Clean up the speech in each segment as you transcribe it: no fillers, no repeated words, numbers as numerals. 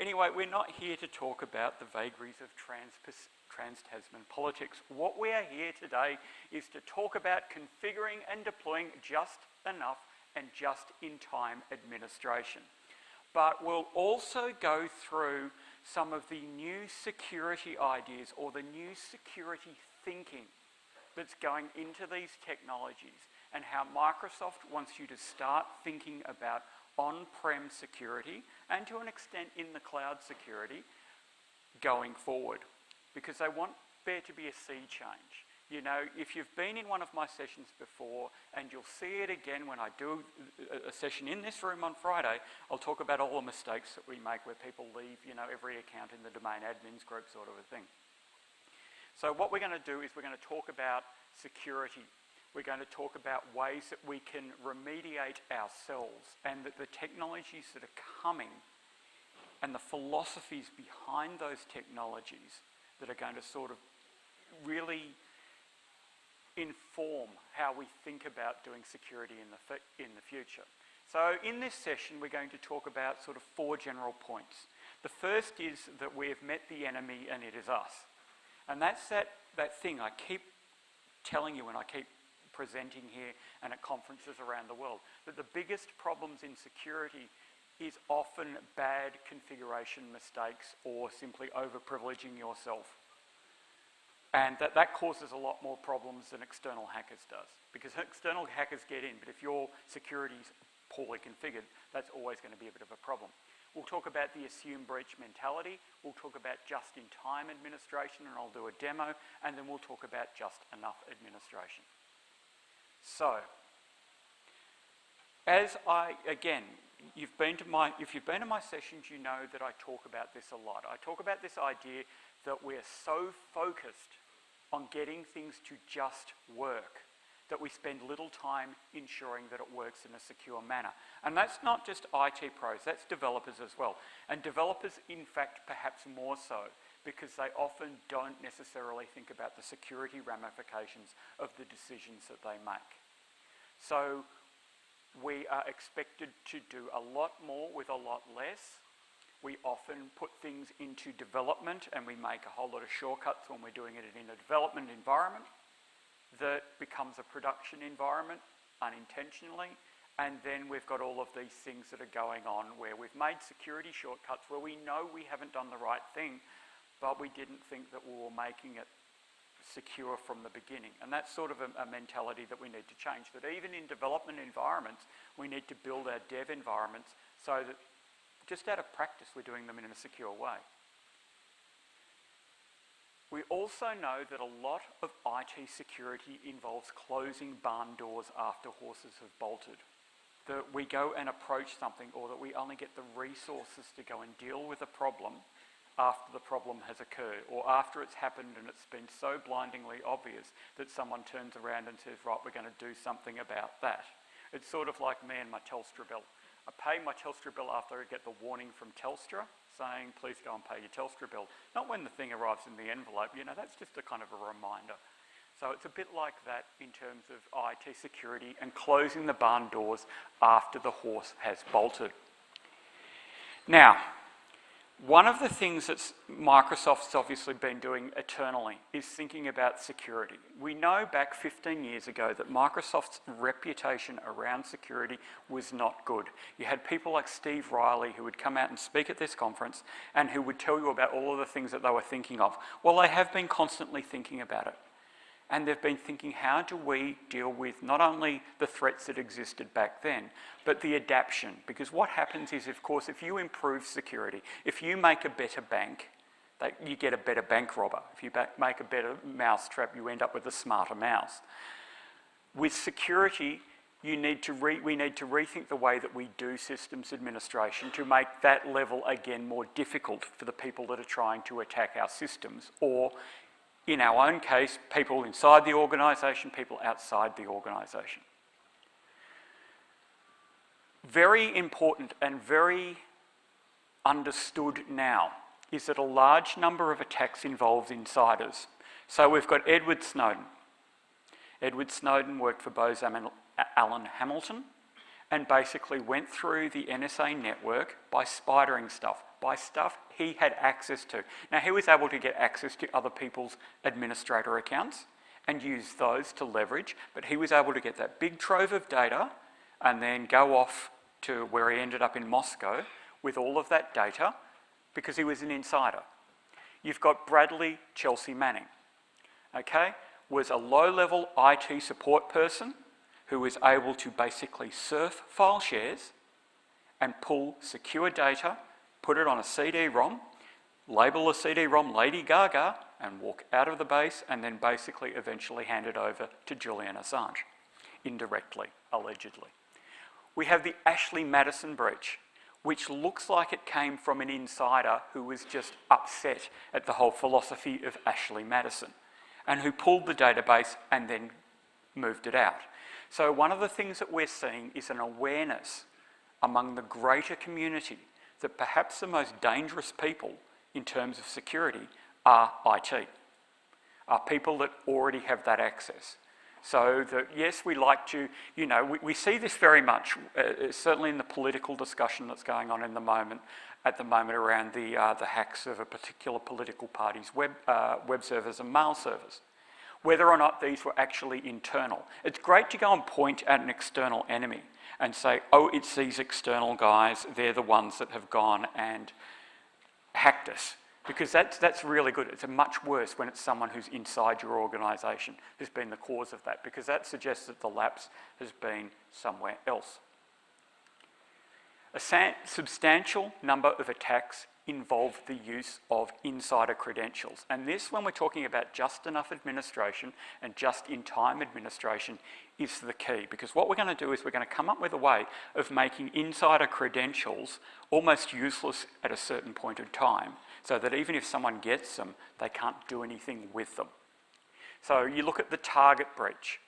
Anyway, we're not here to talk about the vagaries of trans-Tasman politics. What we are here today is to talk about configuring and deploying just enough and just-in-time administration. But we'll also go through some of the new security ideas or the new security thinking that's going into these technologies and how Microsoft wants you to start thinking about on-prem security and to an extent in the cloud security going forward, because they want there to be a sea change. You know, if you've been in one of my sessions before, and you'll see it again when I do a session in this room on Friday, I'll talk about all the mistakes that we make where people leave, you know, every account in the domain admins group sort of a thing. So what we're going to do is we're going to talk about security. We're going to talk about ways that we can remediate ourselves and that the technologies that are coming and the philosophies behind those technologies that are going to sort of really inform how we think about doing security in the future. So in this session, we're going to talk about sort of 4 general points. The first is that we have met the enemy and it is us. And that's that thing I keep telling you and I keep presenting here and at conferences around the world, that the biggest problems in security is often bad configuration mistakes or simply over-privileging yourself. And that causes a lot more problems than external hackers does. Because external hackers get in, but if your security is poorly configured, that's always going to be a bit of a problem. We'll talk about the assume breach mentality, we'll talk about just-in-time administration, and I'll do a demo, and then we'll talk about just enough administration. So, if you've been to my sessions, you know that I talk about this a lot. I talk about this idea that we're so focused on getting things to just work that we spend little time ensuring that it works in a secure manner. And that's not just IT pros, that's developers as well. And developers, in fact, perhaps more so, because they often don't necessarily think about the security ramifications of the decisions that they make. So we are expected to do a lot more with a lot less. We often put things into development and we make a whole lot of shortcuts when we're doing it in a development environment that becomes a production environment unintentionally. And then we've got all of these things that are going on where we've made security shortcuts where we know we haven't done the right thing, but we didn't think that we were making it secure from the beginning. And that's sort of a mentality that we need to change, that even in development environments, we need to build our dev environments so that just out of practice, we're doing them in a secure way. We also know that a lot of IT security involves closing barn doors after horses have bolted. That we go and approach something, or that we only get the resources to go and deal with a problem after the problem has occurred, or after it's happened and it's been so blindingly obvious that someone turns around and says, right, we're going to do something about that. It's sort of like me and my Telstra bill. I pay my Telstra bill after I get the warning from Telstra saying, please go and pay your Telstra bill. Not when the thing arrives in the envelope, you know, that's just a kind of a reminder. So it's a bit like that in terms of IT security and closing the barn doors after the horse has bolted. Now, one of the things that Microsoft's obviously been doing eternally is thinking about security. We know back 15 years ago that Microsoft's reputation around security was not good. You had people like Steve Riley who would come out and speak at this conference and who would tell you about all of the things that they were thinking of. Well, they have been constantly thinking about it. And they've been thinking, how do we deal with not only the threats that existed back then, but the adaptation? Because what happens is, of course, if you improve security, if you make a better bank, you get a better bank robber. If you make a better mousetrap, you end up with a smarter mouse. With security, we need to rethink the way that we do systems administration to make that level, again, more difficult for the people that are trying to attack our systems, or in our own case, people inside the organisation, people outside the organisation. Very important and very understood now is that a large number of attacks involve insiders. So we've got Edward Snowden. Edward Snowden worked for Bose Allen Hamilton and basically went through the NSA network by spidering stuff, by stuff he had access to. Now, he was able to get access to other people's administrator accounts and use those to leverage, but he was able to get that big trove of data and then go off to where he ended up in Moscow with all of that data because he was an insider. You've got Bradley Chelsea Manning, okay, was a low-level IT support person who was able to basically surf file shares and pull secure data, put it on a CD-ROM, label the CD-ROM Lady Gaga, and walk out of the base and then basically eventually hand it over to Julian Assange, indirectly, allegedly. We have the Ashley Madison breach, which looks like it came from an insider who was just upset at the whole philosophy of Ashley Madison and who pulled the database and then moved it out. So one of the things that we're seeing is an awareness among the greater community that perhaps the most dangerous people in terms of security are IT, are people that already have that access. So that, yes, we like to, you know, we see this very much, certainly in the political discussion that's going on at the moment around the hacks of a particular political party's web servers and mail servers, whether or not these were actually internal. It's great to go and point at an external enemy and say, oh, it's these external guys, they're the ones that have gone and hacked us. Because that's really good. It's much worse when it's someone who's inside your organisation who's been the cause of that, because that suggests that the lapse has been somewhere else. A substantial number of attacks involve the use of insider credentials. And this, when we're talking about just enough administration and just-in-time administration, is the key. Because what we're going to do is we're going to come up with a way of making insider credentials almost useless at a certain point in time, so that even if someone gets them, they can't do anything with them. So you look at the Target breach.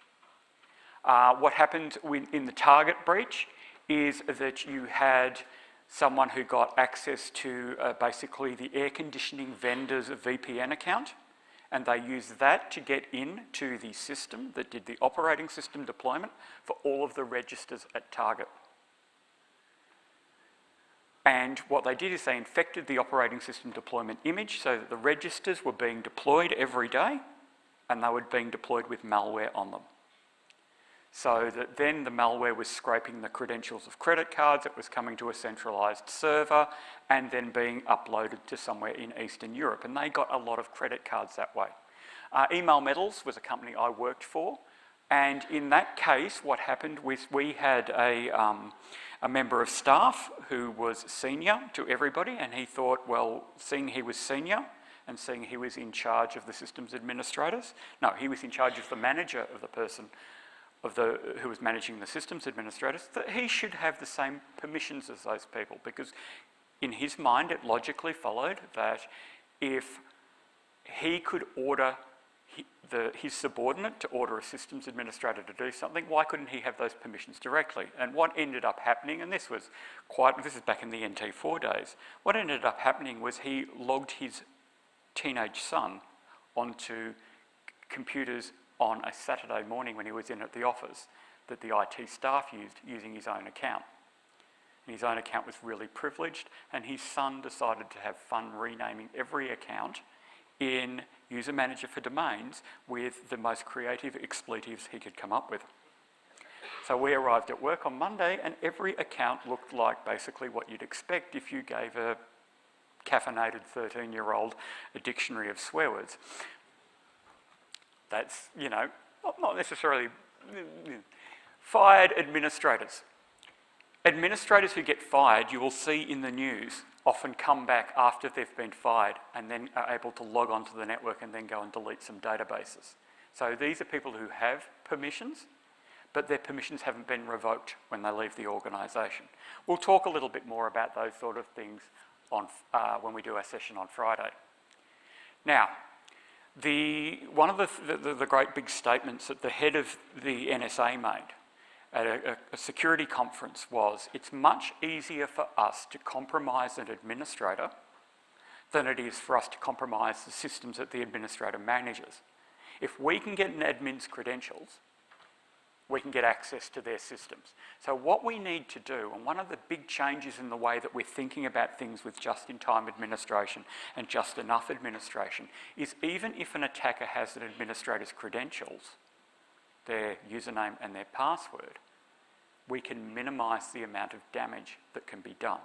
What happened in the Target breach is that you had someone who got access to basically the air conditioning vendor's VPN account, and they used that to get into the system that did the operating system deployment for all of the registers at Target. And what they did is they infected the operating system deployment image so that the registers were being deployed every day and they were being deployed with malware on them. So that then the malware was scraping the credentials of credit cards, it was coming to a centralised server and then being uploaded to somewhere in Eastern Europe. And they got a lot of credit cards that way. Email Metals was a company I worked for. And in that case, what happened was we had a member of staff who was senior to everybody, and he thought, well, seeing he was senior and seeing he was in charge of the systems administrators, no, he was in charge of the manager of the person who was managing the systems administrators, that he should have the same permissions as those people, because in his mind it logically followed that if he could order his subordinate to order a systems administrator to do something, why couldn't he have those permissions directly? And what ended up happening, and this is back in the NT4 days, what ended up happening was he logged his teenage son onto computers on a Saturday morning when he was in at the office that the IT staff used using his own account. And his own account was really privileged, and his son decided to have fun renaming every account in User Manager for Domains with the most creative expletives he could come up with. So we arrived at work on Monday and every account looked like basically what you'd expect if you gave a caffeinated 13-year-old a dictionary of swear words. That's, you know, not necessarily fired administrators. Administrators who get fired, you will see in the news, often come back after they've been fired and then are able to log onto the network and then go and delete some databases. So these are people who have permissions, but their permissions haven't been revoked when they leave the organisation. We'll talk a little bit more about those sort of things on, when we do our session on Friday. Now, one of the great big statements that the head of the NSA made at a security conference was, it's much easier for us to compromise an administrator than it is for us to compromise the systems that the administrator manages. If we can get an admin's credentials, we can get access to their systems. So what we need to do, and one of the big changes in the way that we're thinking about things with just-in-time administration and just enough administration, is even if an attacker has an administrator's credentials, their username and their password, we can minimise the amount of damage that can be done.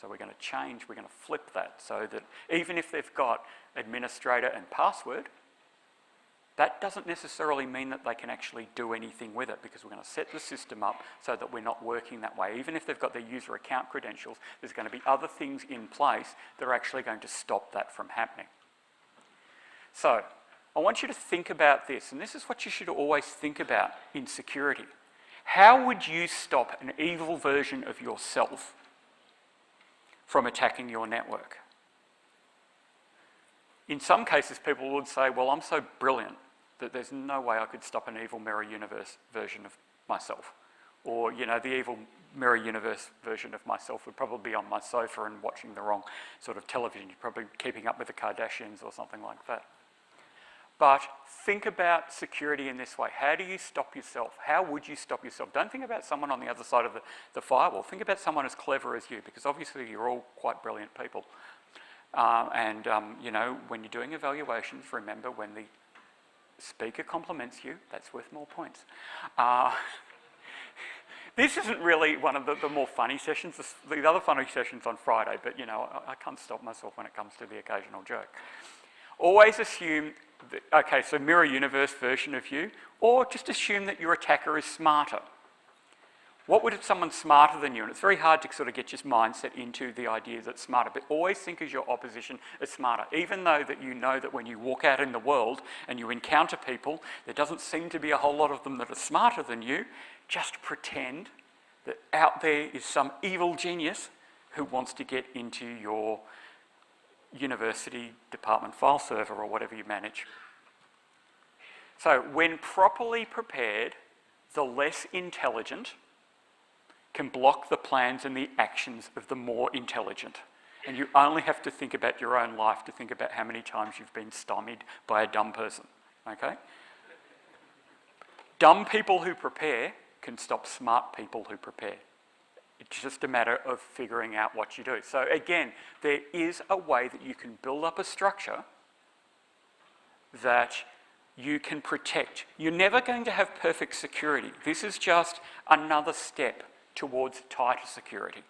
So we're going to flip that so that even if they've got administrator and password, that doesn't necessarily mean that they can actually do anything with it, because we're going to set the system up so that we're not working that way. Even if they've got their user account credentials, there's going to be other things in place that are actually going to stop that from happening. So I want you to think about this, and this is what you should always think about in security. How would you stop an evil version of yourself from attacking your network? In some cases, people would say, well, I'm so brilliant that there's no way I could stop an evil mirror universe version of myself. Or, you know, the evil mirror universe version of myself would probably be on my sofa and watching the wrong sort of television. You're probably keeping up with the Kardashians or something like that. But think about security in this way. How do you stop yourself? How would you stop yourself? Don't think about someone on the other side of the firewall. Think about someone as clever as you, because obviously you're all quite brilliant people. You know, when you're doing evaluations, remember when the speaker compliments you, that's worth more points. This isn't really one of the more funny sessions. The other funny session's on Friday, but you know, I can't stop myself when it comes to the occasional joke. Always assume that, okay, so mirror universe version of you, or just assume that your attacker is smarter. What would someone smarter than you? And it's very hard to sort of get your mindset into the idea that smarter, but always think of your opposition as smarter. Even though that you know that when you walk out in the world and you encounter people, there doesn't seem to be a whole lot of them that are smarter than you, just pretend that out there is some evil genius who wants to get into your university department file server or whatever you manage. So when properly prepared, the less intelligent can block the plans and the actions of the more intelligent. And you only have to think about your own life to think about how many times you've been stymied by a dumb person, okay? Dumb people who prepare can stop smart people who prepare. It's just a matter of figuring out what you do. So again, there is a way that you can build up a structure that you can protect. You're never going to have perfect security. This is just another step towards tighter security.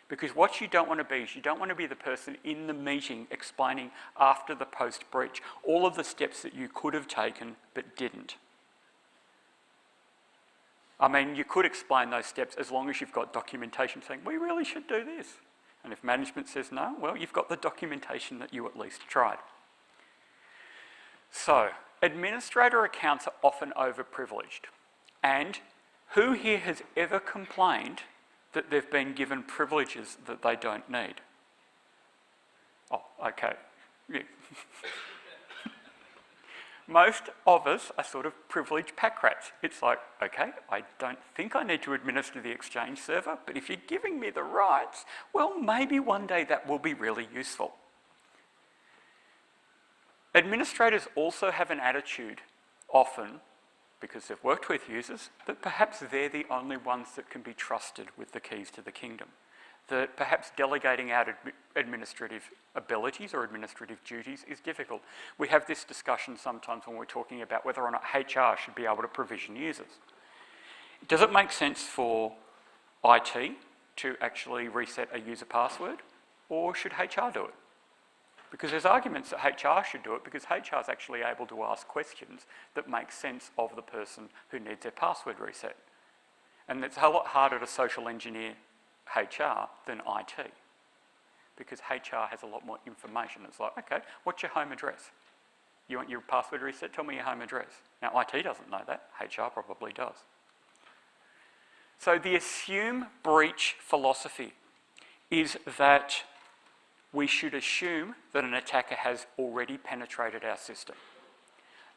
Because what you don't want to be is you don't want to be the person in the meeting explaining after the post-breach all of the steps that you could have taken but didn't. I mean, you could explain those steps as long as you've got documentation saying, we really should do this. And if management says no, well, you've got the documentation that you at least tried. So, administrator accounts are often overprivileged. And who here has ever complained that they've been given privileges that they don't need? Oh, okay. Yeah. Most of us are sort of privileged pack rats. It's like, okay, I don't think I need to administer the Exchange server, but if you're giving me the rights, well, maybe one day that will be really useful. Administrators also have an attitude, often, because they've worked with users, that perhaps they're the only ones that can be trusted with the keys to the kingdom. That perhaps delegating out administrative abilities or administrative duties is difficult. We have this discussion sometimes when we're talking about whether or not HR should be able to provision users. Does it make sense for IT to actually reset a user password, or should HR do it? Because there's arguments that HR should do it because HR is actually able to ask questions that make sense of the person who needs their password reset. And it's a lot harder to social engineer HR than IT, because HR has a lot more information. It's like, okay, what's your home address? You want your password reset? Tell me your home address. Now, IT doesn't know that. HR probably does. So the assume breach philosophy is that we should assume that an attacker has already penetrated our system,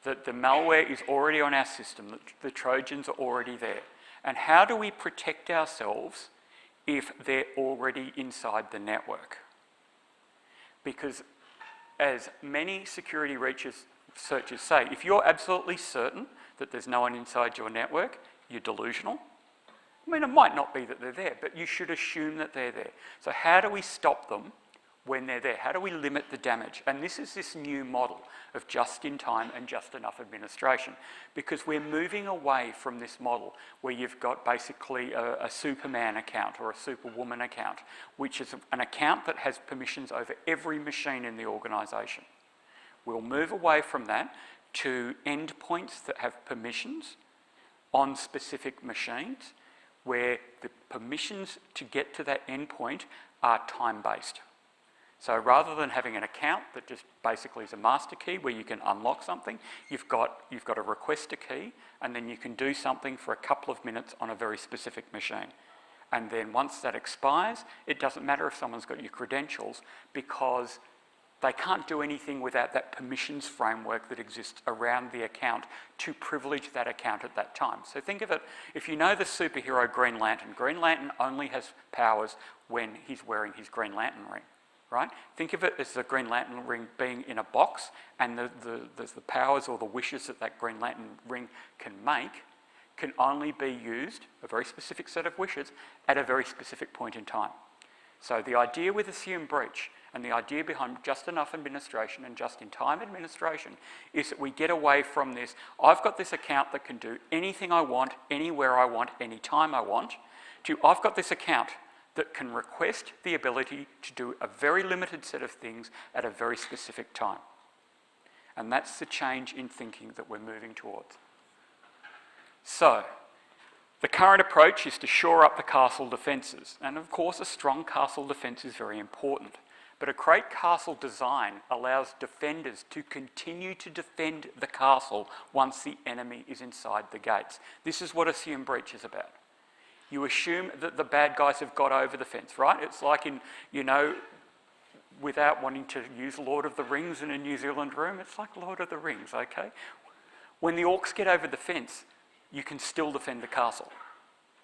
that the malware is already on our system, that the Trojans are already there. And how do we protect ourselves if they're already inside the network? Because as many security researchers say, if you're absolutely certain that there's no one inside your network, you're delusional. I mean, it might not be that they're there, but you should assume that they're there. So how do we stop them when they're there? How do we limit the damage? And this is this new model of just-in-time and just-enough administration, because we're moving away from this model where you've got basically a Superman account or a Superwoman account, which is an account that has permissions over every machine in the organisation. We'll move away from that to endpoints that have permissions on specific machines, where the permissions to get to that endpoint are time-based. So rather than having an account that just basically is a master key where you can unlock something, you've got a request a key, and then you can do something for a couple of minutes on a very specific machine. And then once that expires, it doesn't matter if someone's got your credentials, because they can't do anything without that permissions framework that exists around the account to privilege that account at that time. So think of it, if you know the superhero Green Lantern only has powers when he's wearing his Green Lantern ring, right? Think of it as the Green Lantern ring being in a box, and the powers or the wishes that Green Lantern ring can make can only be used, a very specific set of wishes, at a very specific point in time. So the idea with Assume Breach and the idea behind just enough administration and just-in-time administration is that we get away from this, I've got this account that can do anything I want, anywhere I want, anytime I want, to I've got this account that can request the ability to do a very limited set of things at a very specific time. And that's the change in thinking that we're moving towards. So, the current approach is to shore up the castle defences. And of course, a strong castle defence is very important. But a great castle design allows defenders to continue to defend the castle once the enemy is inside the gates. This is what Assume Breach is about. You assume that the bad guys have got over the fence, right? It's like in, without wanting to use Lord of the Rings in a New Zealand room, it's like Lord of the Rings, okay? When the orcs get over the fence, you can still defend the castle.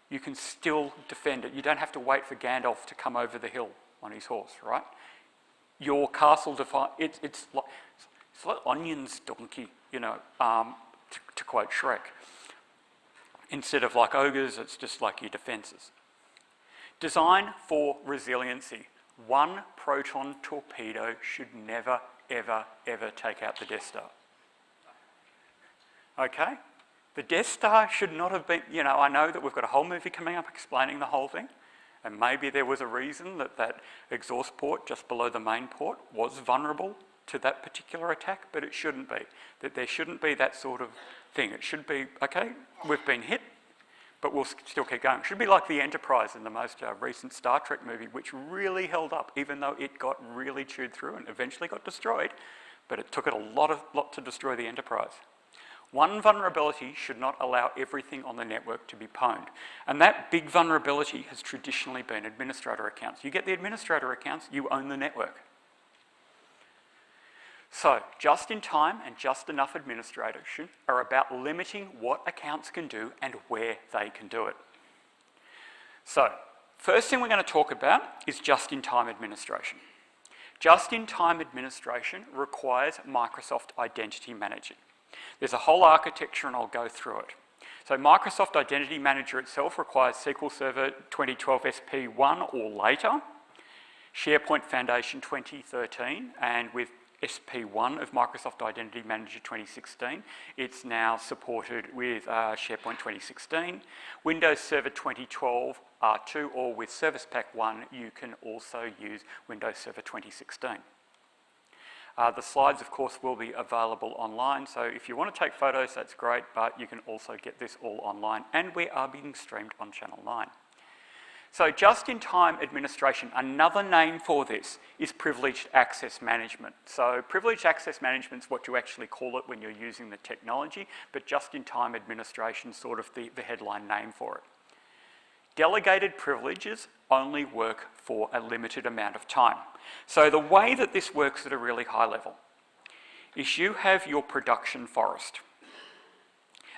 You can still defend it. You don't have to wait for Gandalf to come over the hill on his horse, right? Your castle, it's like onions, donkey, to quote Shrek. Instead of like ogres, it's just like your defences. Design for resiliency. One proton torpedo should never, ever, ever take out the Death Star. Okay? The Death Star should not have been, I know that we've got a whole movie coming up explaining the whole thing, and maybe there was a reason that exhaust port just below the main port was vulnerable to that particular attack, but it shouldn't be. That there shouldn't be that sort of thing. It should be, okay, we've been hit, but we'll still keep going. It should be like the Enterprise in the most recent Star Trek movie, which really held up, even though it got really chewed through and eventually got destroyed, but it took it a lot to destroy the Enterprise. One vulnerability should not allow everything on the network to be pwned. And that big vulnerability has traditionally been administrator accounts. You get the administrator accounts, you own the network. So, just-in-time and just-enough administration are about limiting what accounts can do and where they can do it. So, first thing we're going to talk about is just-in-time administration. Just-in-time administration requires Microsoft Identity Manager. There's a whole architecture and I'll go through it. So Microsoft Identity Manager itself requires SQL Server 2012 SP1 or later, SharePoint Foundation 2013, and with SP1 of Microsoft Identity Manager 2016, it's now supported with SharePoint 2016, Windows Server 2012 R2, or with Service Pack 1, you can also use Windows Server 2016. The slides, of course, will be available online, so if you want to take photos, that's great, but you can also get this all online, and we are being streamed on Channel 9. So just-in-time administration, another name for this is privileged access management. So privileged access management is what you actually call it when you're using the technology, but just-in-time administration is sort of the headline name for it. Delegated privileges only work for a limited amount of time. So the way that this works at a really high level is you have your production forest.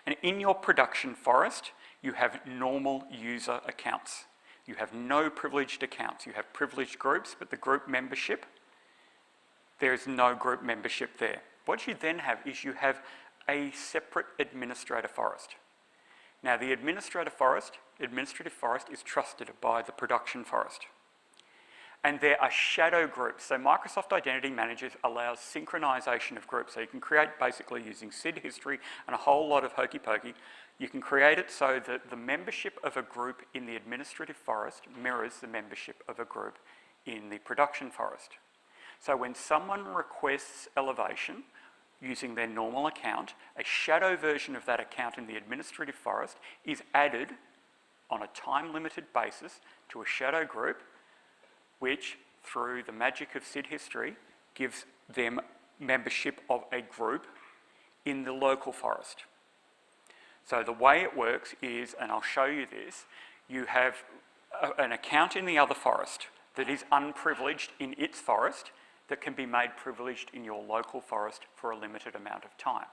And in your production forest, you have normal user accounts. You have no privileged accounts. You have privileged groups, but the group membership, there is no group membership there. What you then have is you have a separate administrator forest. Now the administrative forest is trusted by the production forest. And there are shadow groups. So Microsoft Identity Manager allows synchronization of groups. So you can create, basically using SID history and a whole lot of hokey pokey, you can create it so that the membership of a group in the administrative forest mirrors the membership of a group in the production forest. So when someone requests elevation using their normal account, a shadow version of that account in the administrative forest is added on a time-limited basis to a shadow group, which, through the magic of SID history, gives them membership of a group in the local forest. So the way it works is, and I'll show you this, you have an account in the other forest that is unprivileged in its forest that can be made privileged in your local forest for a limited amount of time.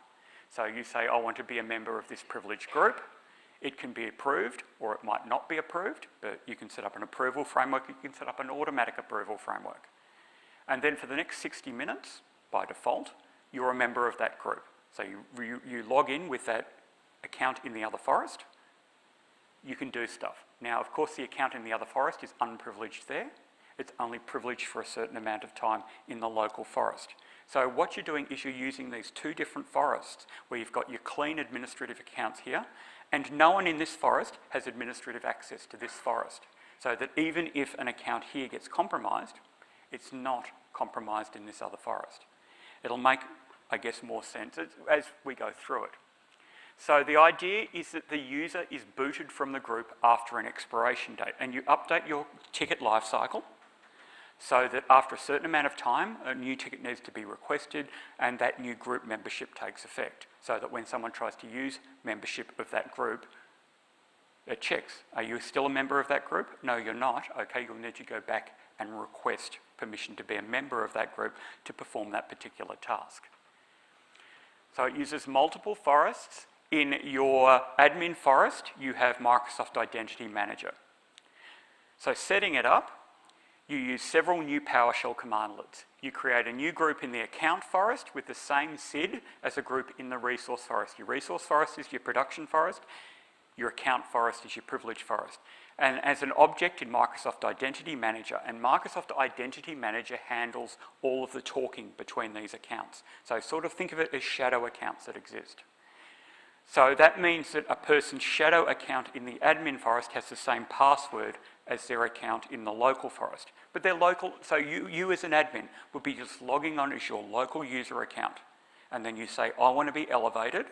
So you say, I want to be a member of this privileged group. It can be approved, or it might not be approved, but you can set up an approval framework, you can set up an automatic approval framework. And then for the next 60 minutes, by default, you're a member of that group. So you log in with that account in the other forest, you can do stuff. Now, of course, the account in the other forest is unprivileged there. It's only privileged for a certain amount of time in the local forest. So what you're doing is you're using these two different forests where you've got your clean administrative accounts here, and no one in this forest has administrative access to this forest. So that even if an account here gets compromised, it's not compromised in this other forest. It'll make, I guess, more sense as we go through it. So the idea is that the user is booted from the group after an expiration date, and you update your ticket lifecycle so that after a certain amount of time, a new ticket needs to be requested and that new group membership takes effect. So that when someone tries to use membership of that group, it checks. Are you still a member of that group? No, you're not. Okay, you'll need to go back and request permission to be a member of that group to perform that particular task. So it uses multiple forests. In your admin forest, you have Microsoft Identity Manager. So setting it up, you use several new PowerShell commandlets. You create a new group in the account forest with the same SID as a group in the resource forest. Your resource forest is your production forest. Your account forest is your privilege forest. And as an object in Microsoft Identity Manager, and Microsoft Identity Manager handles all of the talking between these accounts. So sort of think of it as shadow accounts that exist. So that means that a person's shadow account in the admin forest has the same password as their account in the local forest. But they're local, so you as an admin would be just logging on as your local user account. And then you say, I want to be elevated.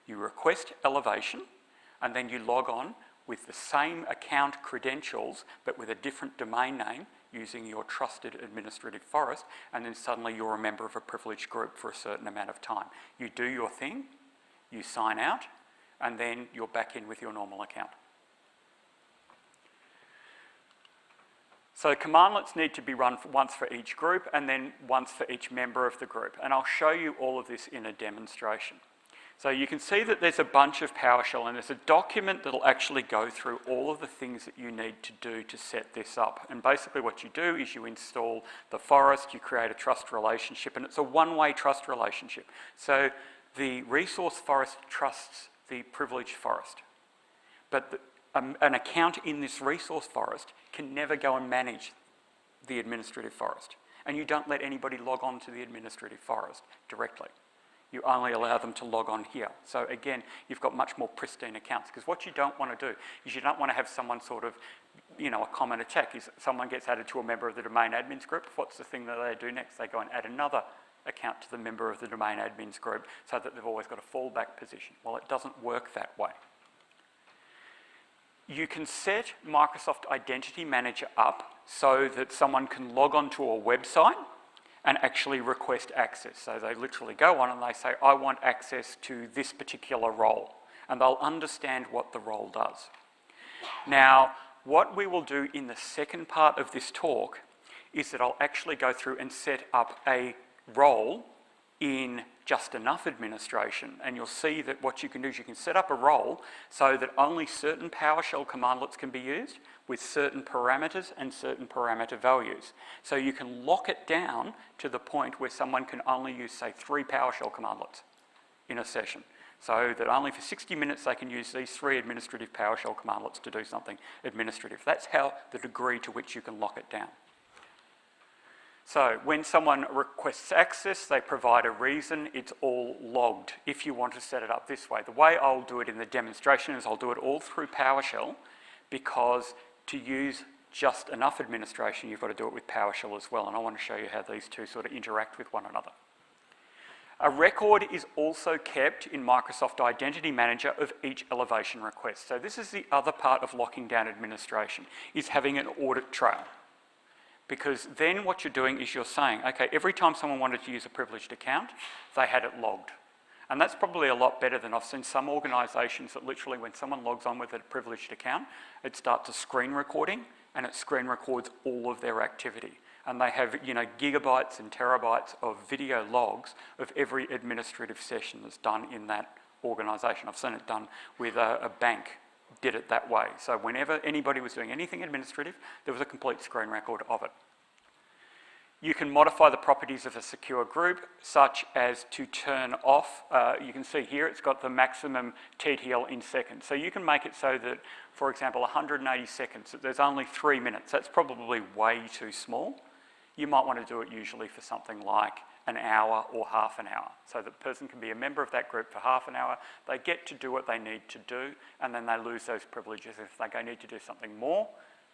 You request elevation, and then you log on with the same account credentials, but with a different domain name using your trusted administrative forest, and then suddenly you're a member of a privileged group for a certain amount of time. You do your thing, you sign out, and then you're back in with your normal account. So commandlets need to be run once for each group and then once for each member of the group. And I'll show you all of this in a demonstration. So you can see that there's a bunch of PowerShell, and there's a document that'll actually go through all of the things that you need to do to set this up. And basically what you do is you install the forest, you create a trust relationship, and it's a one-way trust relationship. So the resource forest trusts the privileged forest. But an account in this resource forest can never go and manage the administrative forest. And you don't let anybody log on to the administrative forest directly. You only allow them to log on here. So again, you've got much more pristine accounts, because what you don't want to do is you don't want to have someone sort of, a common attack is someone gets added to a member of the domain admins group. What's the thing that they do next? They go and add another account to the member of the domain admins group so that they've always got a fallback position. Well, it doesn't work that way. You can set Microsoft Identity Manager up so that someone can log onto a website and actually request access. So they literally go on and they say, I want access to this particular role, and they'll understand what the role does. Now, what we will do in the second part of this talk is that I'll actually go through and set up a role in Just Enough administration, and you'll see that what you can do is you can set up a role so that only certain PowerShell commandlets can be used with certain parameters and certain parameter values. So you can lock it down to the point where someone can only use, say, 3 PowerShell commandlets in a session. So that only for 60 minutes they can use these 3 administrative PowerShell commandlets to do something administrative. That's how the degree to which you can lock it down. So when someone requests access, they provide a reason, it's all logged if you want to set it up this way. The way I'll do it in the demonstration is I'll do it all through PowerShell, because to use just enough administration, you've got to do it with PowerShell as well, and I want to show you how these two sort of interact with one another. A record is also kept in Microsoft Identity Manager of each elevation request. So this is the other part of locking down administration, is having an audit trail. Because then what you're doing is you're saying, okay, every time someone wanted to use a privileged account, they had it logged. And that's probably a lot better than I've seen some organisations that literally when someone logs on with a privileged account, it starts a screen recording and it screen records all of their activity. And they have, you know, gigabytes and terabytes of video logs of every administrative session that's done in that organisation. I've seen it done with a bank, did it that way. So whenever anybody was doing anything administrative, there was a complete screen record of it. You can modify the properties of a secure group, such as to turn off, you can see here it's got the maximum TTL in seconds. So you can make it so that, for example, 180 seconds, there's only 3 minutes. That's probably way too small. You might want to do it usually for something like an hour or half an hour. So the person can be a member of that group for half an hour, they get to do what they need to do, and then they lose those privileges. If they need to do something more,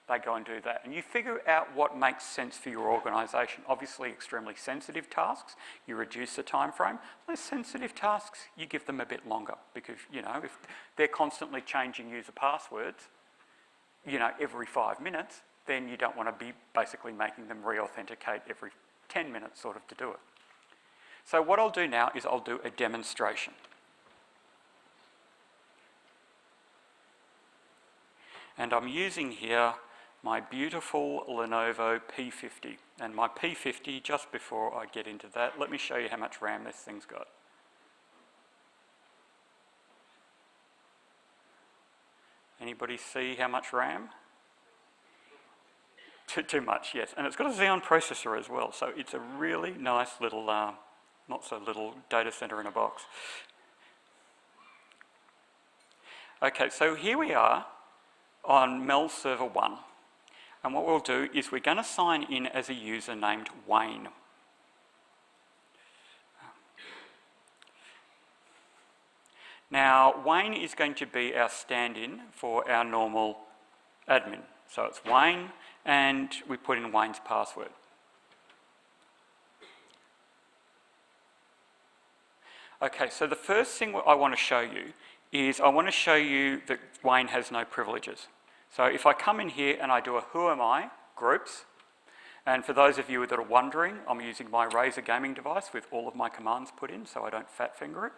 they go and do that. And you figure out what makes sense for your organisation. Obviously, extremely sensitive tasks, you reduce the time frame. Less sensitive tasks, you give them a bit longer, because, you know, if they're constantly changing user passwords, you know, every 5 minutes, then you don't want to be basically making them re-authenticate every 10 minutes sort of to do it. So what I'll do now is I'll do a demonstration. And I'm using here my beautiful Lenovo P50. And my P50, just before I get into that, let me show you how much RAM this thing's got. Anybody see how much RAM? Too much, yes. And it's got a Xeon processor as well, so it's a really nice little, not so little data center in a box. Okay, so here we are on Mel Server 1. And what we'll do is we're going to sign in as a user named Wayne. Now, Wayne is going to be our stand-in for our normal admin. So it's Wayne, and we put in Wayne's password. Okay, so the first thing I want to show you is I want to show you that Wayne has no privileges. So if I come in here and I do a Who Am I groups, and for those of you that are wondering, I'm using my Razer gaming device with all of my commands put in so I don't fat finger it.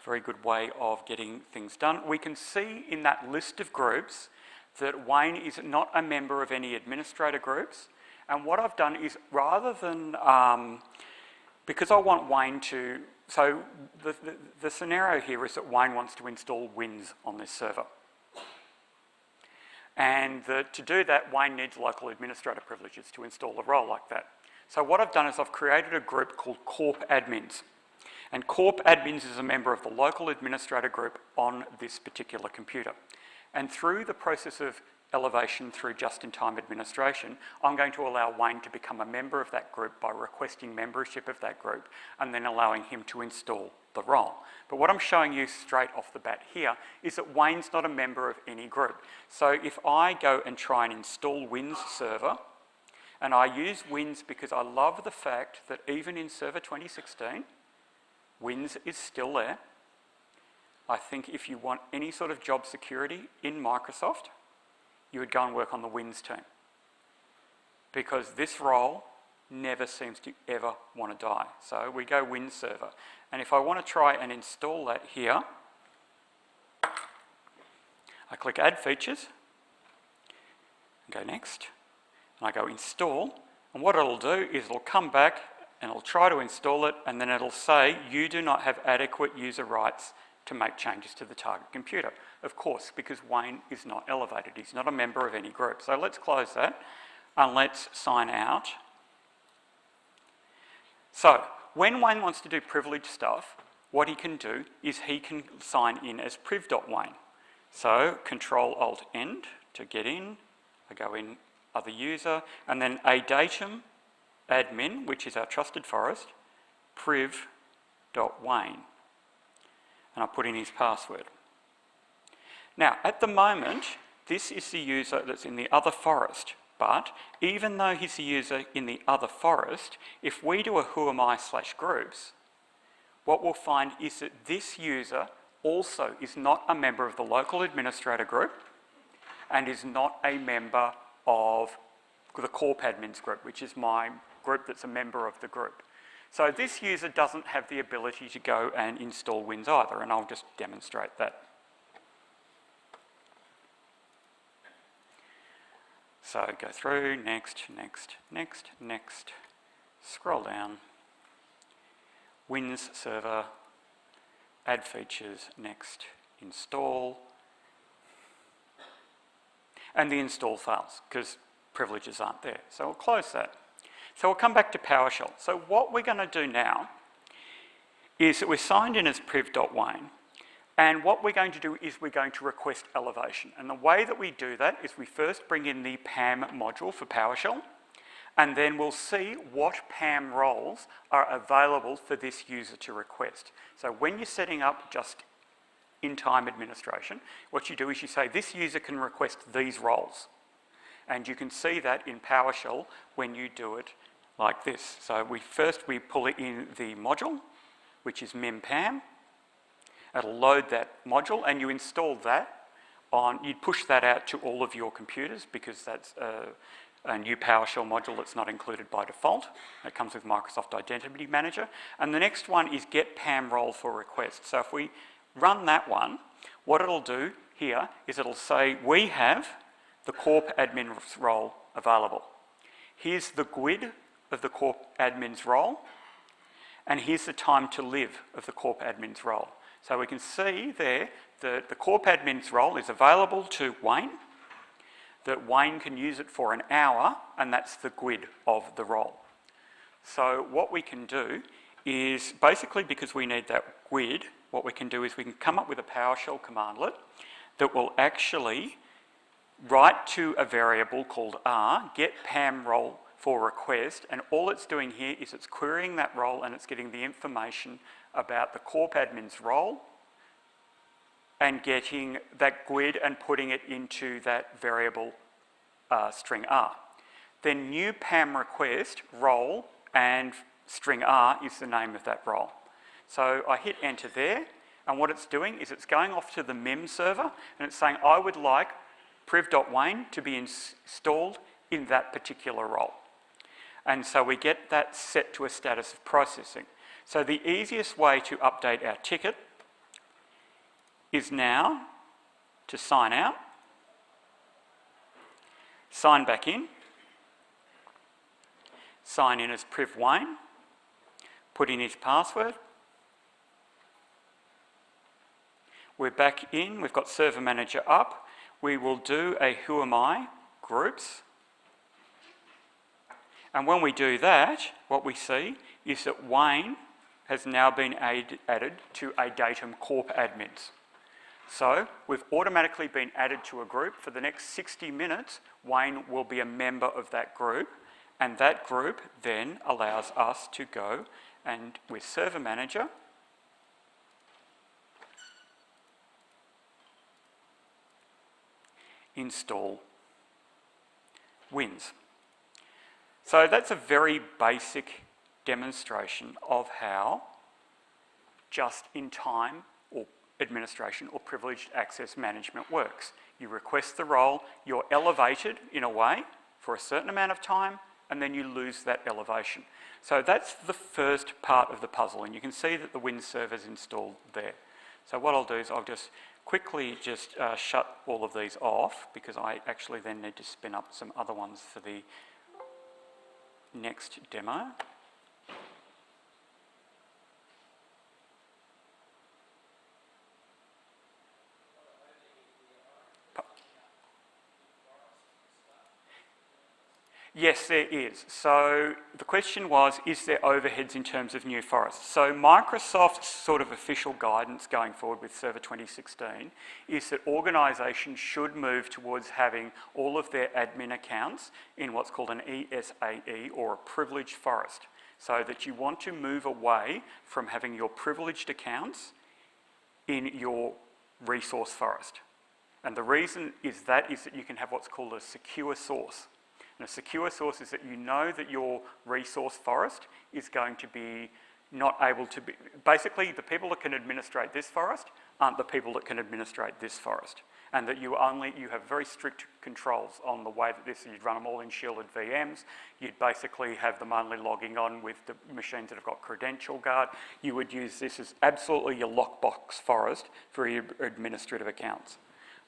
Very good way of getting things done. We can see in that list of groups that Wayne is not a member of any administrator groups. And what I've done is rather than, because I want Wayne to, so the scenario here is that Wayne wants to install Wins on this server. And to do that, Wayne needs local administrator privileges to install a role like that. So what I've done is I've created a group called Corp Admins. And Corp Admins is a member of the local administrator group on this particular computer. And through the process of elevation through just-in-time administration, I'm going to allow Wayne to become a member of that group by requesting membership of that group and then allowing him to install the role. But what I'm showing you straight off the bat here is that Wayne's not a member of any group. So if I go and try and install Wins server, and I use Wins because I love the fact that even in Server 2016, Wins is still there. I think if you want any sort of job security in Microsoft, you would go and work on the Wins team. Because this role never seems to ever want to die. So we go Wins server. And if I want to try and install that here, I click Add Features, and go Next, and I go Install, and what it'll do is it'll come back and it'll try to install it, and then it'll say, you do not have adequate user rights to make changes to the target computer. Of course, because Wayne is not elevated. He's not a member of any group. So let's close that, and let's sign out. So when Wayne wants to do privileged stuff, what he can do is he can sign in as priv.wayne. So Control-Alt-End to get in, I go in other user, and then a datum admin, which is our trusted forest, priv.wayne. And I put in his password. Now, at the moment, this is the user that's in the other forest, but even though he's the user in the other forest, if we do a whoami/groups, what we'll find is that this user also is not a member of the local administrator group and is not a member of the Corp admins group, which is my group that's a member of the group. So this user doesn't have the ability to go and install Wins either, and I'll just demonstrate that. So go through, next, next, next, next, scroll down, Wins server, add features, next, install, and the install fails because privileges aren't there. So we'll close that. So we'll come back to PowerShell. So what we're going to do now is that we're signed in as priv.wayne, and what we're going to do is we're going to request elevation. And the way that we do that is we first bring in the PAM module for PowerShell, and then we'll see what PAM roles are available for this user to request. So when you're setting up just in-time administration, what you do is you say this user can request these roles. And you can see that in PowerShell when you do it like this. So we pull it in the module, which is mim-pam. It'll load that module and you install that on, you'd push that out to all of your computers because that's a new PowerShell module that's not included by default. It comes with Microsoft Identity Manager. And the next one is get PAM role for request. So if we run that one, what it'll do here is it'll say we have the Corp admin's role available. Here's the GUID of the Corp admin's role, and here's the time to live of the Corp admin's role. So we can see there that the Corp admin's role is available to Wayne, that Wayne can use it for an hour, and that's the GUID of the role. So what we can do is, basically because we need that GUID, what we can do is we can come up with a PowerShell commandlet that will actually write to a variable called R, get PAM role for request, and all it's doing here is it's querying that role and it's getting the information about the Corp admin's role and getting that GUID and putting it into that variable string R. Then new PAM request role and string R is the name of that role. So I hit enter there, and what it's doing is it's going off to the MIM server and it's saying I would like priv.wayne to be installed in that particular role. And so we get that set to a status of processing. So the easiest way to update our ticket is now to sign out, sign back in, sign in as priv.wayne, put in his password. We're back in, we've got Server Manager up. We will do a whoami groups. And when we do that, what we see is that Wayne has now been added to a datum Corp admins. So we've automatically been added to a group. For the next 60 minutes, Wayne will be a member of that group, and that group then allows us to go and with Server Manager, install Wins. So that's a very basic demonstration of how just-in-time or administration or privileged access management works. You request the role, you're elevated in a way for a certain amount of time, and then you lose that elevation. So that's the first part of the puzzle, and you can see that the Wins server is installed there. So what I'll do is I'll just quickly shut all of these off because I actually then need to spin up some other ones for the next demo. Yes, there is. So the question was, is there overheads in terms of new forests? So Microsoft's sort of official guidance going forward with Server 2016 is that organisations should move towards having all of their admin accounts in what's called an ESAE, or a privileged forest. So that you want to move away from having your privileged accounts in your resource forest. And the reason is that you can have what's called a secure source. And a secure source is that you know that your resource forest is going to be not able to be... Basically, the people that can administrate this forest aren't the people that can administrate this forest. And that you have very strict controls on the way that you'd run them all in shielded VMs. You'd basically have them only logging on with the machines that have got credential guard. You would use this as absolutely your lockbox forest for your administrative accounts.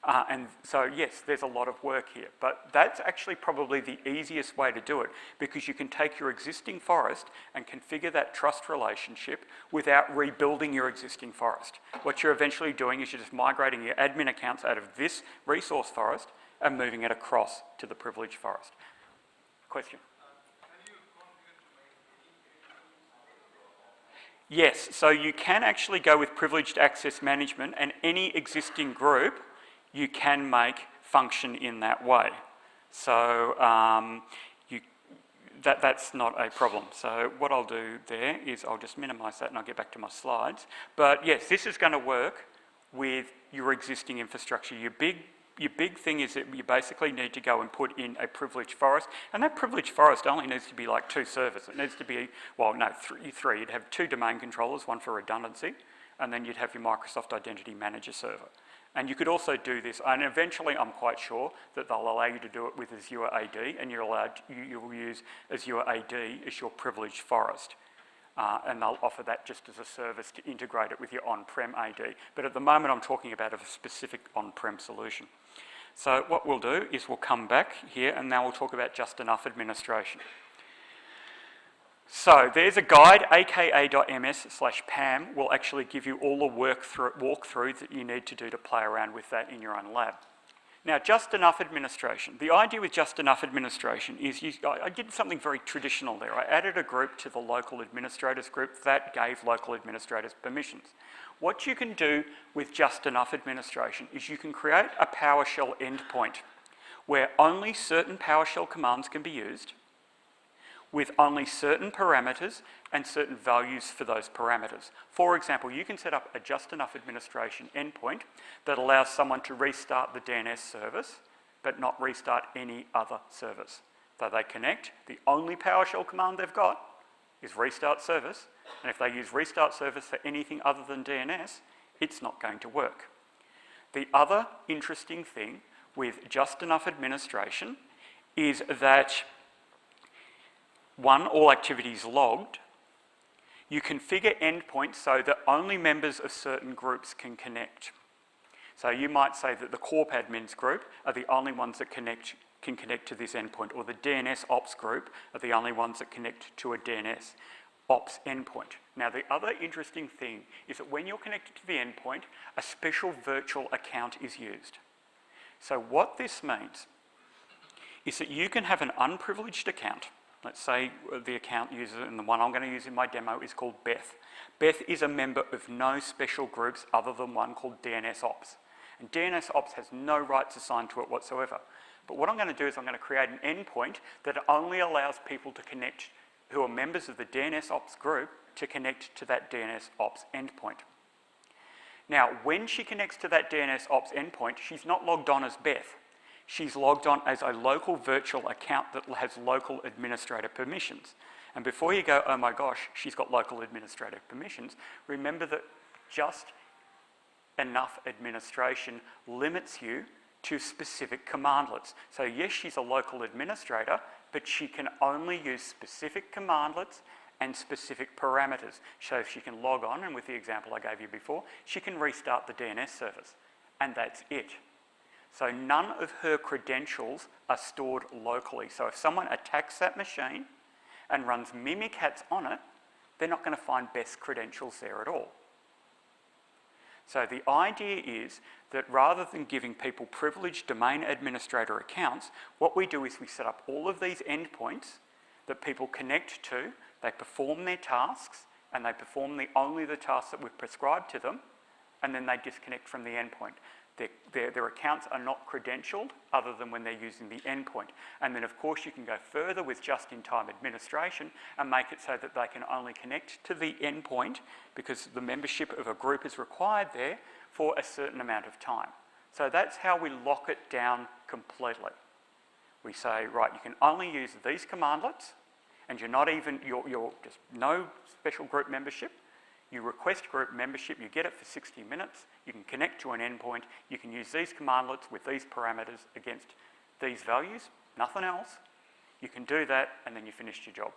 And so, yes, there's a lot of work here, but that's actually probably the easiest way to do it, because you can take your existing forest and configure that trust relationship without rebuilding your existing forest. What you're eventually doing is you're just migrating your admin accounts out of this resource forest and moving it across to the privileged forest. Question? Yes, so you can actually go with privileged access management, and any existing group you can make function in that way. So that's not a problem. So what I'll do there is I'll just minimise that and I'll get back to my slides. But yes, this is going to work with your existing infrastructure. Your big thing is that you basically need to go and put in a privileged forest, and that privileged forest only needs to be like 2 servers. It needs to be, well, no, three. You'd have 2 domain controllers, one for redundancy, and then you'd have your Microsoft Identity Manager server. And you could also do this, and eventually I'm quite sure that they'll allow you to do it with Azure AD, and you'll use Azure AD as your privileged forest. And they'll offer that just as a service to integrate it with your on-prem AD. But at the moment I'm talking about a specific on-prem solution. So what we'll do is we'll come back here, and now we'll talk about just enough administration. So there's a guide, aka.ms/PAM will actually give you all the walkthrough that you need to do to play around with that in your own lab. Now, just enough administration. The idea with just enough administration is I did something very traditional there. I added a group to the local administrators group that gave local administrators permissions. What you can do with just enough administration is you can create a PowerShell endpoint where only certain PowerShell commands can be used, with only certain parameters and certain values for those parameters. For example, you can set up a just enough administration endpoint that allows someone to restart the DNS service, but not restart any other service. So they connect, the only PowerShell command they've got is restart service, and if they use restart service for anything other than DNS, it's not going to work. The other interesting thing with just enough administration is that one, all activities logged. You configure endpoints so that only members of certain groups can connect. So you might say that the Corp admins group are the only ones that can connect to this endpoint, or the DNS ops group are the only ones that connect to a DNS ops endpoint. Now, the other interesting thing is that when you're connected to the endpoint, a special virtual account is used. So what this means is that you can have an unprivileged account. Let's say the account user, and the one I'm going to use in my demo is called Beth. Beth is a member of no special groups other than one called DNS Ops. And DNS Ops has no rights assigned to it whatsoever. But what I'm going to do is I'm going to create an endpoint that only allows people to connect who are members of the DNS Ops group to connect to that DNS Ops endpoint. Now, when she connects to that DNS Ops endpoint, she's not logged on as Beth. She's logged on as a local virtual account that has local administrator permissions. And before you go, oh my gosh, she's got local administrator permissions, remember that just enough administration limits you to specific commandlets. So yes, she's a local administrator, but she can only use specific commandlets and specific parameters. So she can log on, and with the example I gave you before, she can restart the DNS service, and that's it. So none of her credentials are stored locally. So if someone attacks that machine and runs Mimikatz on it, they're not going to find Beth's credentials there at all. So the idea is that rather than giving people privileged domain administrator accounts, what we do is we set up all of these endpoints that people connect to, they perform their tasks, and they perform only the tasks that we've prescribed to them, and then they disconnect from the endpoint. Their accounts are not credentialed other than when they're using the endpoint. And then of course you can go further with just-in-time administration and make it so that they can only connect to the endpoint because the membership of a group is required there for a certain amount of time. So that's how we lock it down completely. We say, right, you can only use these commandlets and you're just no special group membership. You request group membership, you get it for 60 minutes, you can connect to an endpoint, you can use these commandlets with these parameters against these values, nothing else. You can do that and then you finished your job.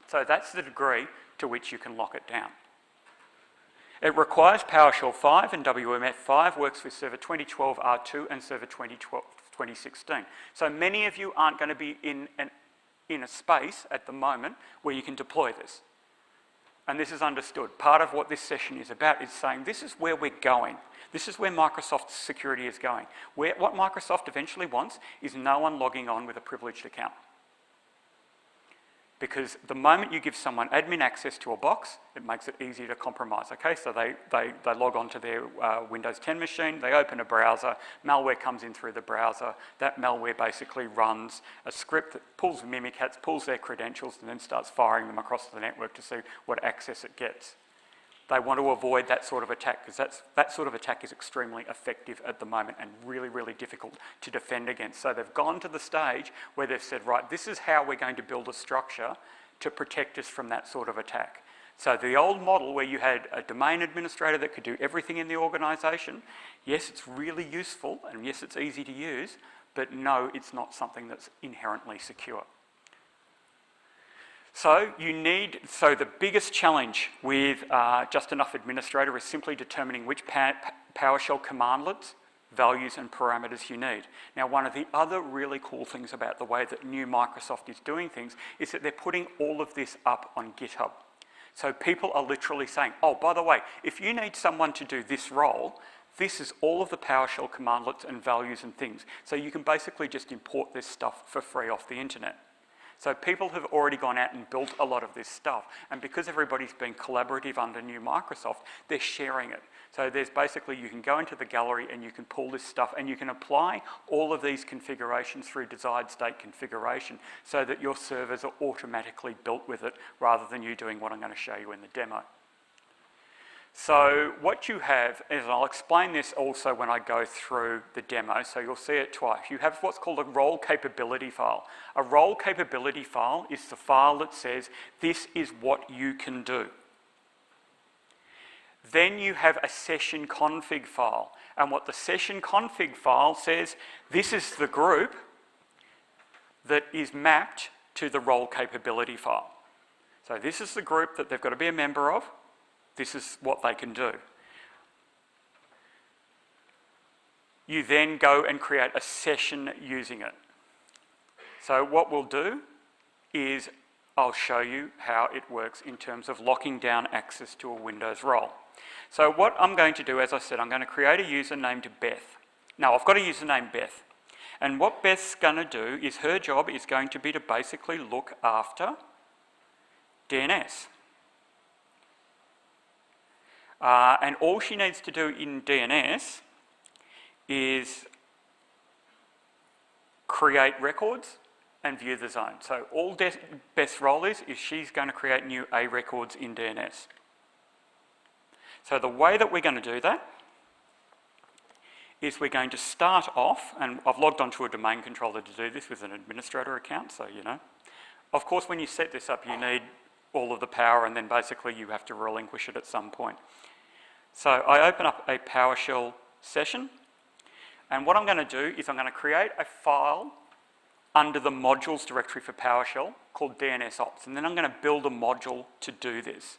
So that's the degree to which you can lock it down. It requires PowerShell 5 and WMF 5 works with Server 2012 R2 and Server 2016. So many of you aren't going to be in a space at the moment where you can deploy this. And this is understood. Part of what this session is about is saying this is where we're going. This is where Microsoft security is going. What Microsoft eventually wants is no one logging on with a privileged account. Because the moment you give someone admin access to a box, it makes it easier to compromise, okay? So they log onto their Windows 10 machine, they open a browser, malware comes in through the browser, that malware basically runs a script that pulls Mimikatz, pulls their credentials, and then starts firing them across the network to see what access it gets. They want to avoid that sort of attack because that sort of attack is extremely effective at the moment and really, really difficult to defend against. So they've gone to the stage where they've said, right, this is how we're going to build a structure to protect us from that sort of attack. So the old model where you had a domain administrator that could do everything in the organisation, yes, it's really useful and yes, it's easy to use, but no, it's not something that's inherently secure. So the biggest challenge with Just Enough Administrator is simply determining which PowerShell commandlets, values and parameters you need. Now, one of the other really cool things about the way that new Microsoft is doing things is that they're putting all of this up on GitHub. So people are literally saying, oh, by the way, if you need someone to do this role, this is all of the PowerShell commandlets and values and things. So you can basically just import this stuff for free off the internet. So people have already gone out and built a lot of this stuff. And because everybody's been collaborative under new Microsoft, they're sharing it. So there's basically, you can go into the gallery and you can pull this stuff and you can apply all of these configurations through desired state configuration so that your servers are automatically built with it rather than you doing what I'm going to show you in the demo. So what you have is, and I'll explain this also when I go through the demo, so you'll see it twice. You have what's called a role capability file. A role capability file is the file that says, this is what you can do. Then you have a session config file. And what the session config file says, this is the group that is mapped to the role capability file. So this is the group that they've got to be a member of. This is what they can do. You then go and create a session using it. So what we'll do is I'll show you how it works in terms of locking down access to a Windows role. So what I'm going to do, as I said, I'm going to create a user named Beth. Now, I've got a user named Beth. And what Beth's going to do is her job is going to be to basically look after DNS. And all she needs to do in DNS is create records and view the zone. So all Beth's role is she's going to create new A records in DNS. So the way that we're going to do that is we're going to start off, and I've logged onto a domain controller to do this with an administrator account, so you know. Of course, when you set this up, you need all of the power, and then basically you have to relinquish it at some point. So I open up a PowerShell session, and what I'm going to do is I'm going to create a file under the modules directory for PowerShell called DNSOps, and then I'm going to build a module to do this.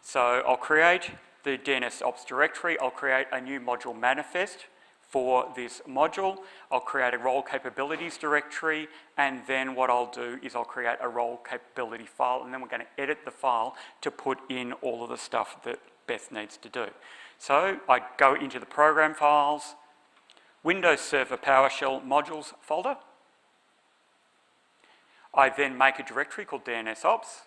So I'll create the DNSOps directory, I'll create a new module manifest for this module, I'll create a role capabilities directory, and then what I'll do is I'll create a role capability file, and then we're going to edit the file to put in all of the stuff that Beth needs to do. So I go into the program files, Windows Server PowerShell modules folder. I then make a directory called DNSOps.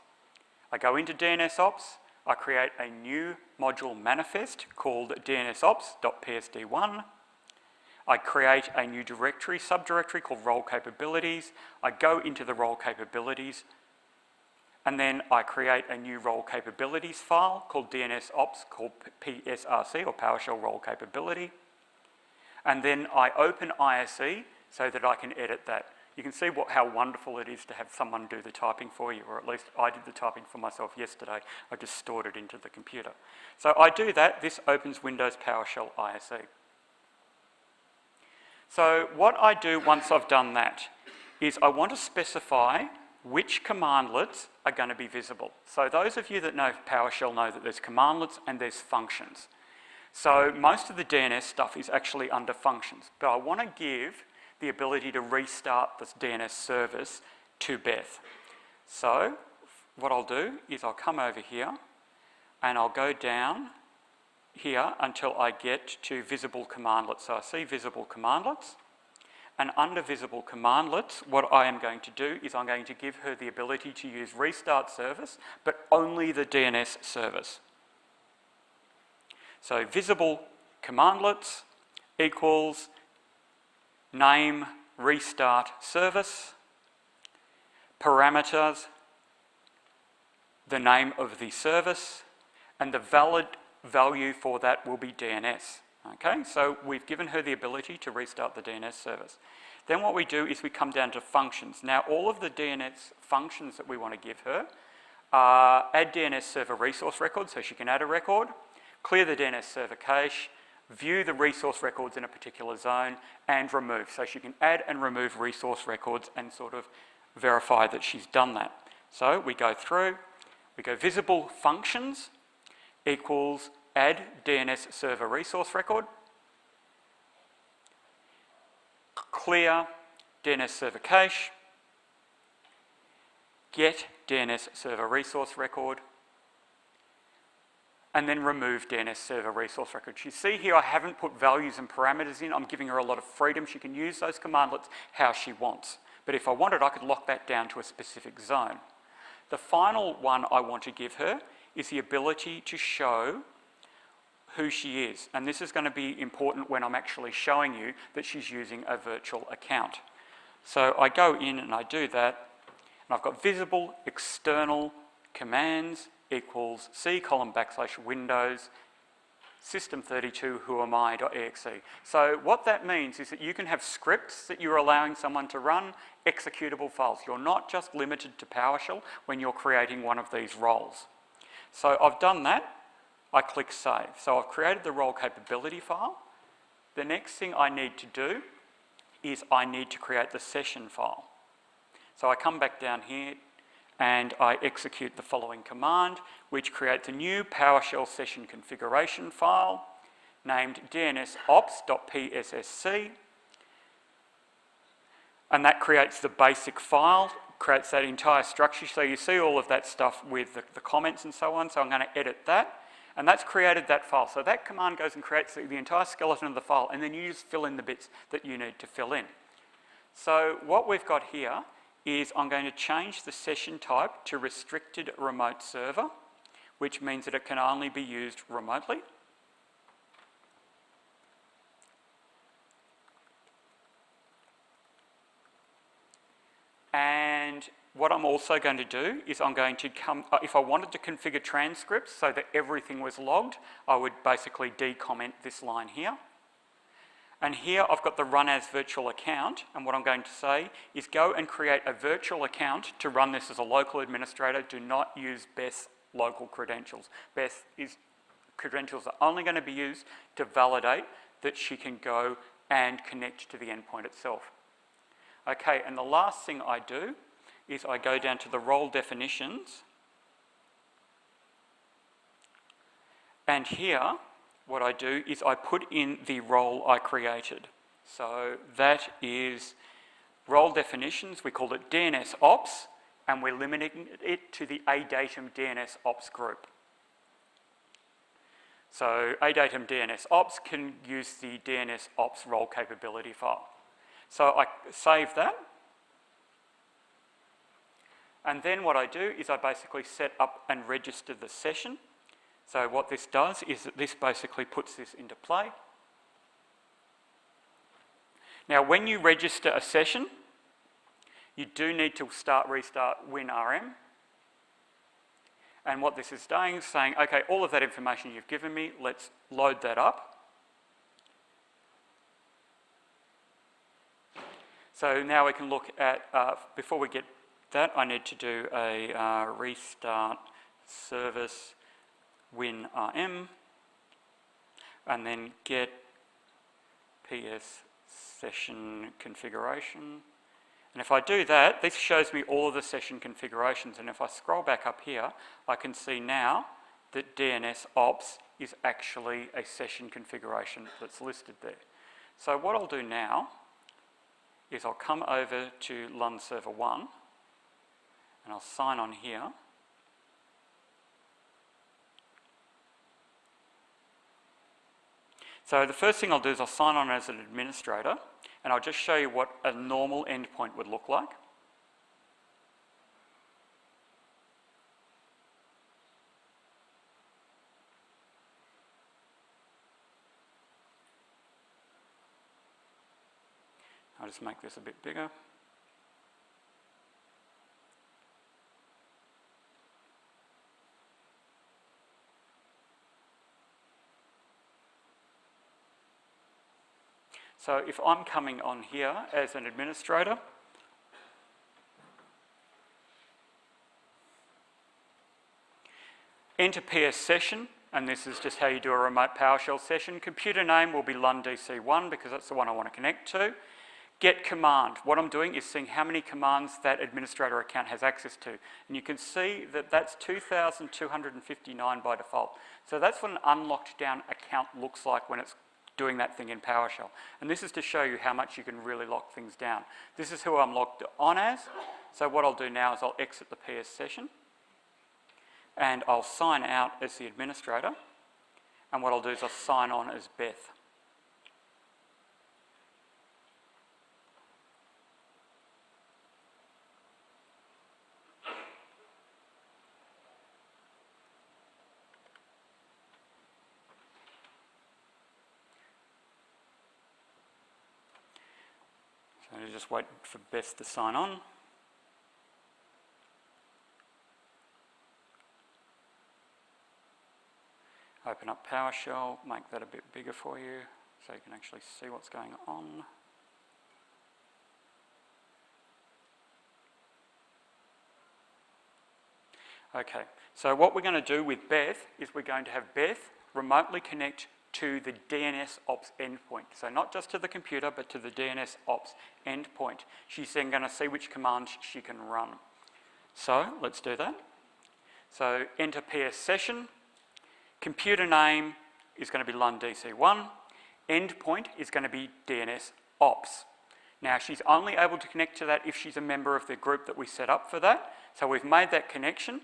I go into DNSOps, I create a new module manifest called DNSOps.psd1. I create a new directory, subdirectory called role capabilities. I go into the role capabilities, and then I create a new role capabilities file called DNSOps, called PSRC, or PowerShell Role Capability. And then I open ISE so that I can edit that. You can see how wonderful it is to have someone do the typing for you, or at least I did the typing for myself yesterday. I just stored it into the computer. So I do that. This opens Windows PowerShell ISE. So what I do once I've done that is I want to specify which commandlets are going to be visible. So those of you that know PowerShell know that there's commandlets and there's functions. So most of the DNS stuff is actually under functions, but I want to give the ability to restart this DNS service to Beth. So what I'll do is I'll come over here and I'll go down here until I get to visible commandlets. So I see visible commandlets, and under visible commandlets, what I am going to do is I'm going to give her the ability to use restart service, but only the DNS service. So visible commandlets equals name restart service, parameters, the name of the service, and the valid value for that will be DNS. Okay, so we've given her the ability to restart the DNS service. Then what we do is we come down to functions. Now all of the DNS functions that we want to give her are add DNS server resource record, so she can add a record, clear the DNS server cache, view the resource records in a particular zone, and remove. So she can add and remove resource records and sort of verify that she's done that. So we go through, we go visible functions equals add DNS server resource record, clear DNS server cache, get DNS server resource record, and then remove DNS server resource record. You see here I haven't put values and parameters in. I'm giving her a lot of freedom. She can use those commandlets how she wants. But if I wanted, I could lock that down to a specific zone. The final one I want to give her is the ability to show who she is. And this is going to be important when I'm actually showing you that she's using a virtual account. So I go in and I do that, and I've got visible external commands equals c:\windows system32 whoami.exe. So what that means is that you can have scripts that you're allowing someone to run, executable files. You're not just limited to PowerShell when you're creating one of these roles. So I've done that. I click Save. So I've created the role capability file. The next thing I need to do is I need to create the session file. So I come back down here and I execute the following command, which creates a new PowerShell session configuration file named dnsops.pssc. And that creates the basic file, creates that entire structure. So you see all of that stuff with the comments and so on. So I'm going to edit that. And that's created that file. So that command goes and creates the entire skeleton of the file, and then you just fill in the bits that you need to fill in. So what we've got here is I'm going to change the session type to restricted remote server, which means that it can only be used remotely. And what I'm also going to do is I'm going to if I wanted to configure transcripts so that everything was logged, I would basically decomment this line here. And here I've got the run as virtual account, and what I'm going to say is go and create a virtual account to run this as a local administrator. Do not use Beth's local credentials. Beth's credentials are only going to be used to validate that she can go and connect to the endpoint itself. Okay, and the last thing I do is I go down to the role definitions, and here what I do is I put in the role I created. So that is role definitions. We call it DNS Ops, and we're limiting it to the ADATUM DNS Ops group. So ADATEM DNS ops can use the DNS ops role capability file. So I save that. And then what I do is I basically set up and register the session. So what this does is that this basically puts this into play. Now, when you register a session, you do need to restart WinRM. And what this is doing is saying, okay, all of that information you've given me, let's load that up. So now we can look at, before we get that, I need to do a restart service WinRM and then get PS session configuration. And if I do that, this shows me all of the session configurations. And if I scroll back up here, I can see now that DNS ops is actually a session configuration that's listed there. So what I'll do now is I'll come over to Lund Server 1 and I'll sign on here. So the first thing I'll do is I'll sign on as an administrator, and I'll just show you what a normal endpoint would look like. I'll just make this a bit bigger. So if I'm coming on here as an administrator, enter PS session, and this is just how you do a remote PowerShell session. Computer name will be LundDC1 because that's the one I want to connect to. Get command. What I'm doing is seeing how many commands that administrator account has access to. And you can see that that's 2,259 by default. So that's what an unlocked down account looks like when it's doing that thing in PowerShell. And this is to show you how much you can really lock things down. This is who I'm logged on as. So what I'll do now is I'll exit the PS session and I'll sign out as the administrator. And what I'll do is I'll sign on as Beth. So just wait for Beth to sign on. Open up PowerShell, make that a bit bigger for you so you can actually see what's going on. Okay, so what we're going to do with Beth is we're going to have Beth remotely connect to the DNS ops endpoint. So not just to the computer, but to the DNS ops endpoint. She's then going to see which commands she can run. So let's do that. So enter PS session. Computer name is going to be LundDC1. Endpoint is going to be DNS ops. Now she's only able to connect to that if she's a member of the group that we set up for that. So we've made that connection.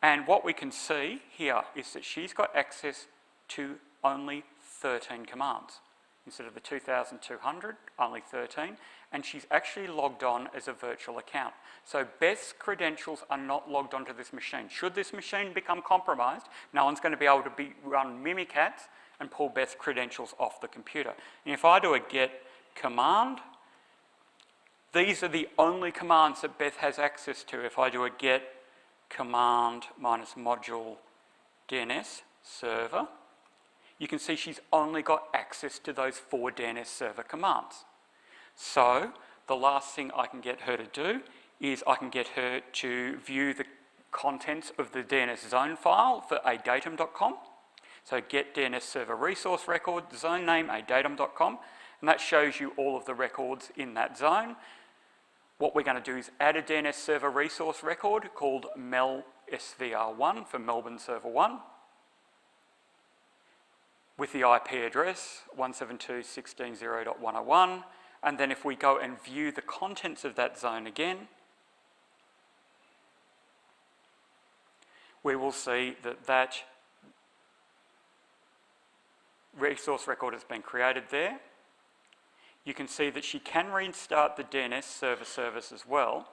And what we can see here is that she's got access to only 13 commands. Instead of the 2,200, only 13. And she's actually logged on as a virtual account. So Beth's credentials are not logged onto this machine. Should this machine become compromised, no one's going to be able to run Mimikatz and pull Beth's credentials off the computer. And if I do a get command, these are the only commands that Beth has access to. If I do a get command minus module DNS server, you can see she's only got access to those 4 DNS server commands. So the last thing I can get her to do is I can get her to view the contents of the DNS zone file for adatem.com. So get DNS server resource record, zone name adatem.com, and that shows you all of the records in that zone. What we're going to do is add a DNS server resource record called MELSVR1 for Melbourne Server 1 with the IP address 172.16.0.101. And then if we go and view the contents of that zone again, we will see that that resource record has been created there. You can see that she can restart the DNS server service as well,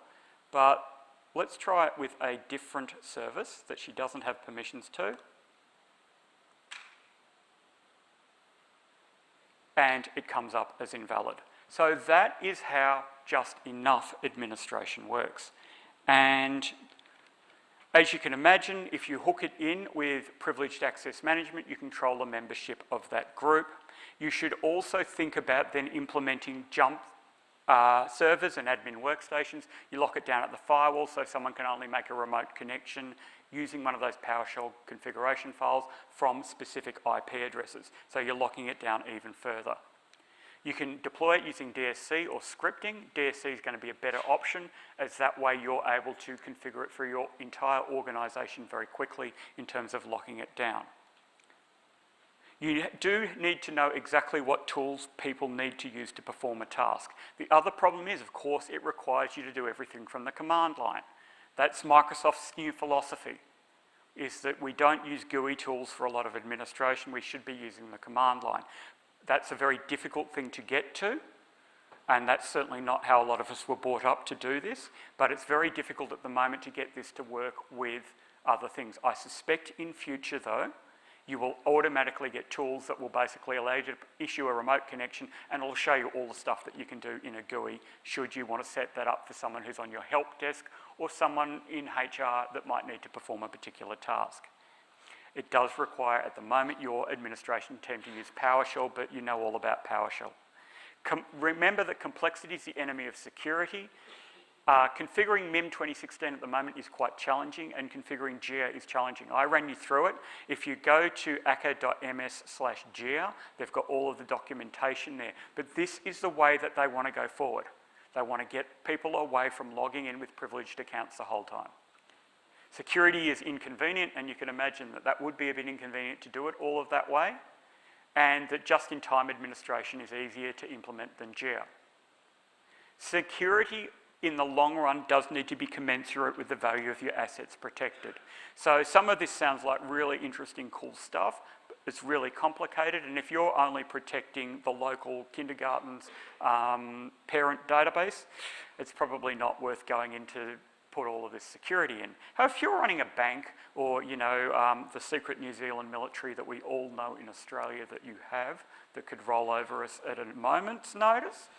but let's try it with a different service that she doesn't have permissions to. And it comes up as invalid. So that is how just enough administration works. And as you can imagine, if you hook it in with privileged access management, you control the membership of that group. You should also think about then implementing jump servers and admin workstations. You lock it down at the firewall so someone can only make a remote connection using one of those PowerShell configuration files from specific IP addresses. So you're locking it down even further. You can deploy it using DSC or scripting. DSC is going to be a better option, as that way you're able to configure it for your entire organisation very quickly in terms of locking it down. You do need to know exactly what tools people need to use to perform a task. The other problem is, of course, it requires you to do everything from the command line. That's Microsoft's new philosophy, is that we don't use GUI tools for a lot of administration. We should be using the command line. That's a very difficult thing to get to, and that's certainly not how a lot of us were brought up to do this, but it's very difficult at the moment to get this to work with other things. I suspect in future, though, you will automatically get tools that will basically allow you to issue a remote connection, and it'll show you all the stuff that you can do in a GUI should you want to set that up for someone who's on your help desk or someone in HR that might need to perform a particular task. It does require, at the moment, your administration team to use PowerShell, but you know all about PowerShell. Remember that complexity is the enemy of security. Configuring MIM 2016 at the moment is quite challenging, and configuring GIA is challenging. I ran you through it. If you go to acca.ms/GIA, they've got all of the documentation there. But this is the way that they want to go forward. They want to get people away from logging in with privileged accounts the whole time. Security is inconvenient, and you can imagine that that would be a bit inconvenient to do it all of that way, and that just-in-time administration is easier to implement than GIA. Security in the long run does need to be commensurate with the value of your assets protected. So some of this sounds like really interesting, cool stuff. It's really complicated, and if you're only protecting the local kindergarten's parent database, it's probably not worth going into put all of this security in. However, if you're running a bank or, you know, the secret New Zealand military that we all know in Australia that you have that could roll over us at a moment's notice,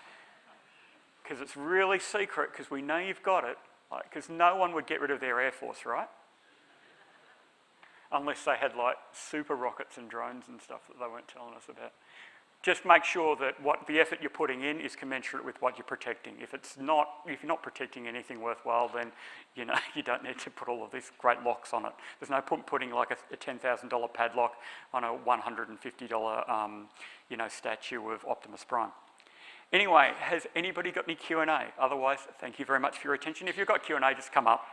because it's really secret, because we know you've got it, because no one would get rid of their Air Force, right? Unless they had like super rockets and drones and stuff that they weren't telling us about. Just make sure that the effort you're putting in is commensurate with what you're protecting. If you're not protecting anything worthwhile, then you know you don't need to put all of these great locks on it. There's no point putting like a $10,000 padlock on a $150 you know, statue of Optimus Prime. Anyway, has anybody got any Q&A? Otherwise, thank you very much for your attention. If you've got Q&A, just come up.